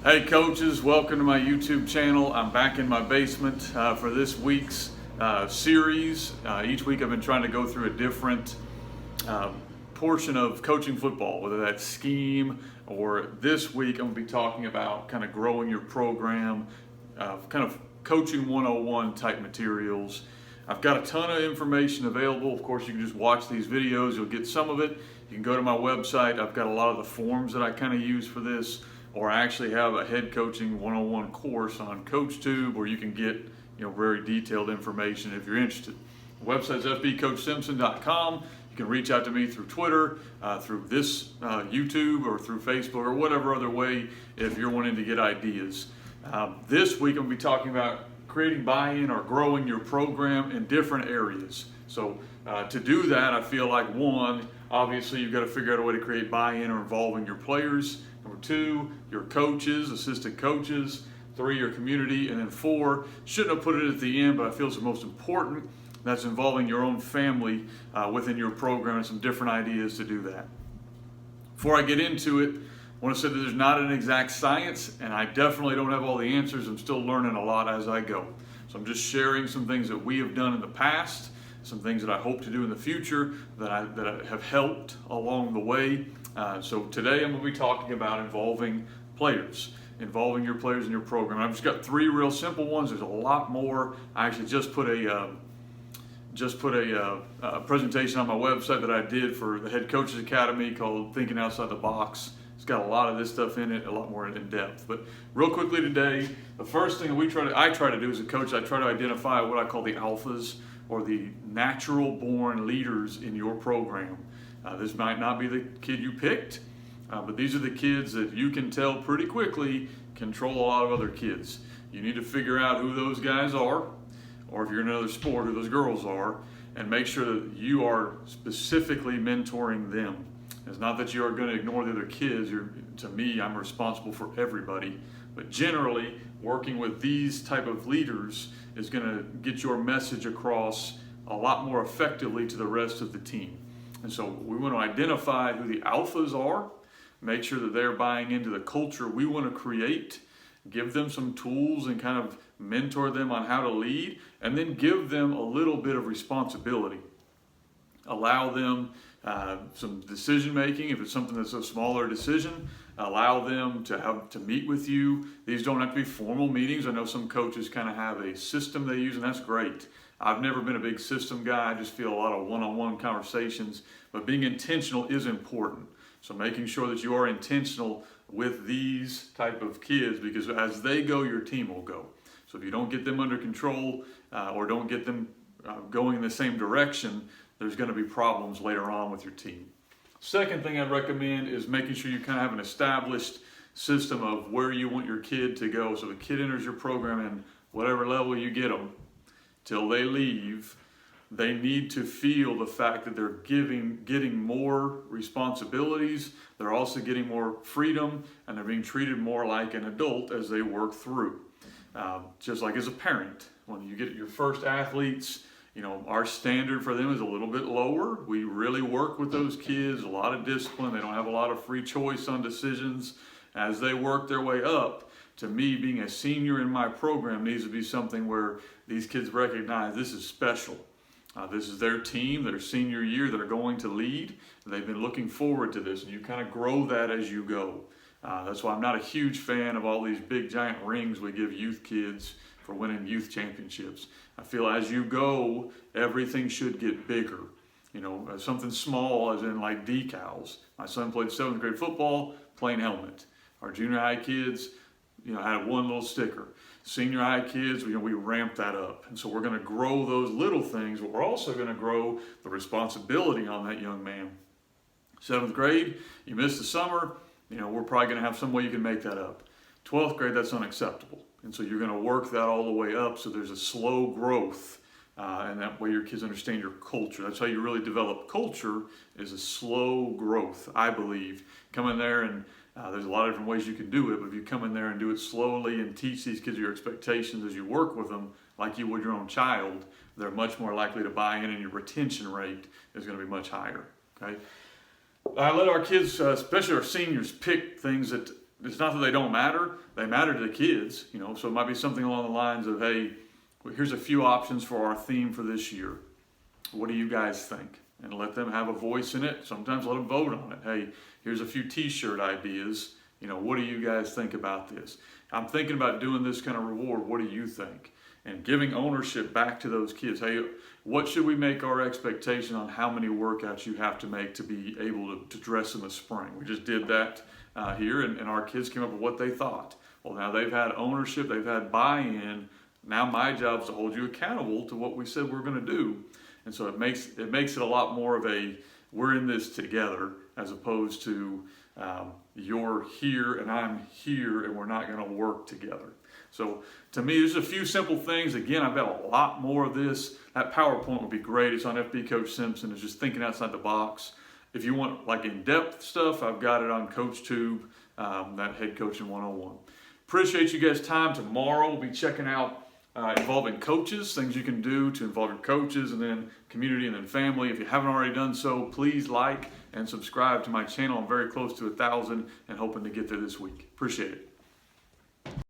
Hey coaches, welcome to my YouTube channel. I'm back in my basement for this week's series. Each week I've been trying to go through a different portion of coaching football, whether that's scheme or this week I'm going to be talking about kind of growing your program, kind of coaching 101 type materials. I've got a ton of information available. Of course, you can just watch these videos. You'll get some of it. You can go to my website. I've got a lot of the forms that I kind of use for this, or I actually have a head coaching 101 course on CoachTube where you can get very detailed information if you're interested. The website's fbcoachsimpson.com. You can reach out to me through Twitter, through this YouTube, or through Facebook, or whatever other way if you're wanting to get ideas. This week I'm going to be talking about creating buy-in or growing your program in different areas. So to do that, I feel like one, obviously you've got to figure out a way to create buy-in or involving your players. Number two, your coaches, assistant coaches. Three, your community. And then four, shouldn't have put it at the end, but I feel it's the most important. That's involving your own family within your program and some different ideas to do that. Before I get into it, I want to say that there's not an exact science, and I definitely don't have all the answers. I'm still learning a lot as I go. So I'm just sharing some things that we have done in the past, some things that I hope to do in the future that have helped along the way. So today I'm going to be talking about involving players, involving your players in your program. I've just got three real simple ones. There's a lot more. I actually just put a presentation on my website that I did for the Head Coaches Academy called Thinking Outside the Box. It's got a lot of this stuff in it, a lot more in depth. But real quickly today, the first thing I try to do as a coach, I try to identify what I call the alphas, or the natural born leaders in your program. This might not be the kid you picked, but these are the kids that you can tell pretty quickly control a lot of other kids. You need to figure out who those guys are, or if you're in another sport, who those girls are, and make sure that you are specifically mentoring them. It's not that you are going to ignore the other kids. To me, I'm responsible for everybody. But generally, working with these type of leaders is going to get your message across a lot more effectively to the rest of the team. And so we want to identify who the alphas are, make sure that they're buying into the culture we want to create, give them some tools and kind of mentor them on how to lead, and then give them a little bit of responsibility. Allow them some decision making. If it's something that's a smaller decision, allow them to meet with you. These don't have to be formal meetings. I know some coaches kind of have a system they use, and that's great. I've never been a big system guy. I just feel a lot of one-on-one conversations, but being intentional is important. So making sure that you are intentional with these type of kids, because as they go, your team will go. So if you don't get them under control or don't get them going in the same direction, there's going to be problems later on with your team. Second thing I'd recommend is making sure you kind of have an established system of where you want your kid to go. So the kid enters your program and whatever level you get them, till they leave, they need to feel the fact that they're getting more responsibilities. They're also getting more freedom, and they're being treated more like an adult as they work through. Just like as a parent, when you get your first athletes, our standard for them is a little bit lower. We really work with those kids, a lot of discipline. They don't have a lot of free choice on decisions. As they work their way up, to me, being a senior in my program needs to be something where these kids recognize this is special. This is their team, their senior year, they're going to lead. They've been looking forward to this, and you kind of grow that as you go. That's why I'm not a huge fan of all these big giant rings we give youth kids for winning youth championships. I feel as you go, everything should get bigger. Something small as in like decals. My son played 7th grade football, plain helmet. Our junior high kids, had one little sticker. Senior high kids, we ramped that up. And so we're going to grow those little things, but we're also going to grow the responsibility on that young man. 7th grade, you missed the summer, we're probably going to have some way you can make that up. 12th grade, that's unacceptable. And so you're going to work that all the way up so there's a slow growth. And that way your kids understand your culture. That's how you really develop culture, is a slow growth, I believe. Come in there and there's a lot of different ways you can do it, but if you come in there and do it slowly and teach these kids your expectations as you work with them, like you would your own child, they're much more likely to buy in, and your retention rate is going to be much higher. Okay. I let our kids, especially our seniors, pick things that it's not that they don't matter. They matter to the kids, so it might be something along the lines of, hey, here's a few options for our theme for this year. What do you guys think? And let them have a voice in it. Sometimes let them vote on it. Hey, here's a few t-shirt ideas. What do you guys think about this? I'm thinking about doing this kind of reward. What do you think? And giving ownership back to those kids. Hey, what should we make our expectation on how many workouts you have to make to be able to dress in the spring? We just did that here, and our kids came up with what they thought. Well, now they've had ownership, they've had buy-in. Now my job is to hold you accountable to what we said we're going to do. And so it makes it a lot more of a, we're in this together, as opposed to you're here and I'm here and we're not going to work together. So to me, there's a few simple things. Again, I've got a lot more of this. That PowerPoint would be great. It's on FB Coach Simpson. It's just thinking outside the box. If you want like in-depth stuff, I've got it on CoachTube, that Head Coaching 101. Appreciate you guys' time. Tomorrow we'll be checking out involving coaches, things you can do to involve your coaches, and then community, and then family. If you haven't already done so, please like and subscribe to my channel. I'm very close to 1,000 and hoping to get there this week. Appreciate it.